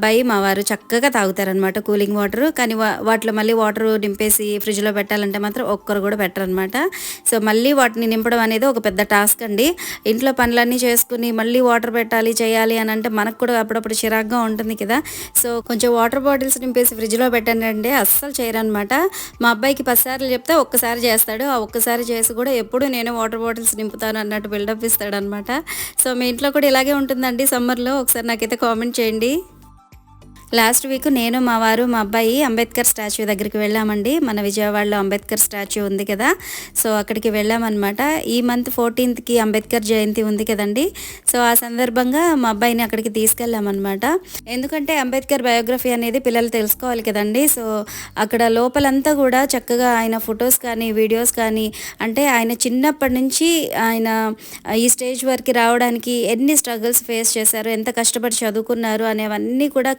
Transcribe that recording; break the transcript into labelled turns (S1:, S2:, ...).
S1: అబ్బాయి మా వారు చక్కగా తాగుతారనమాట కూలింగ్ వాటర్. కానీ వాటిలో మళ్ళీ వాటర్ నింపేసి ఫ్రిడ్జ్లో పెట్టాలంటే మాత్రం ఒక్కరు కూడా పెట్టరనమాట. సో మళ్ళీ వాటిని నింపడం అనేది ఒక పెద్ద టాస్క్ అండి. ఇంట్లో పనులన్నీ చేసుకుని మళ్ళీ వాటర్ పెట్టాలి చేయాలి అని అంటే మనకు కూడా అప్పుడప్పుడు చిరాగ్గా ఉంటుంది కదా. సో కొంచెం వాటర్ బాటిల్స్ నింపేసి ఫ్రిడ్జ్లో పెట్టండి అంటే అస్సలు చేయరనమాట. మా అబ్బాయికి 10 సార్లు చెప్తే ఒక్కసారి చేస్తాడు. ఆ ఒక్కసారి చేసి కూడా ఎప్పుడు నేను వాటర్ బాటిల్స్ నింపుతాను అన్నట్టు బిల్డప్ ఇస్తాడనమాట. సో మీ ఇంట్లో కూడా ఇలాగే ఉంటుందండి సమ్మర్లో? ఒకసారి నాకైతే కామెంట్ చేయండి. లాస్ట్ వీక్ నేను మా వారు మా అబ్బాయి అంబేద్కర్ స్టాచ్యూ దగ్గరికి వెళ్ళామండి. మన విజయవాడలో అంబేద్కర్ స్టాచ్యూ ఉంది కదా, సో అక్కడికి వెళ్ళామన్నమాట. ఈ మంత్ 14th అంబేద్కర్ జయంతి ఉంది కదండి. సో ఆ సందర్భంగా మా అబ్బాయిని అక్కడికి తీసుకెళ్ళామన్నమాట. ఎందుకంటే అంబేద్కర్ బయోగ్రఫీ అనేది పిల్లలు తెలుసుకోవాలి కదండి. సో అక్కడ లోపలంతా కూడా చక్కగా ఆయన ఫొటోస్ కానీ వీడియోస్ కానీ, అంటే ఆయన చిన్నప్పటి నుంచి ఆయన ఈ స్టేజ్ వరకు రావడానికి ఎన్ని స్ట్రగుల్స్ ఫేస్ చేశారు, ఎంత కష్టపడి చదువుకున్నారు అనేవన్నీ కూడా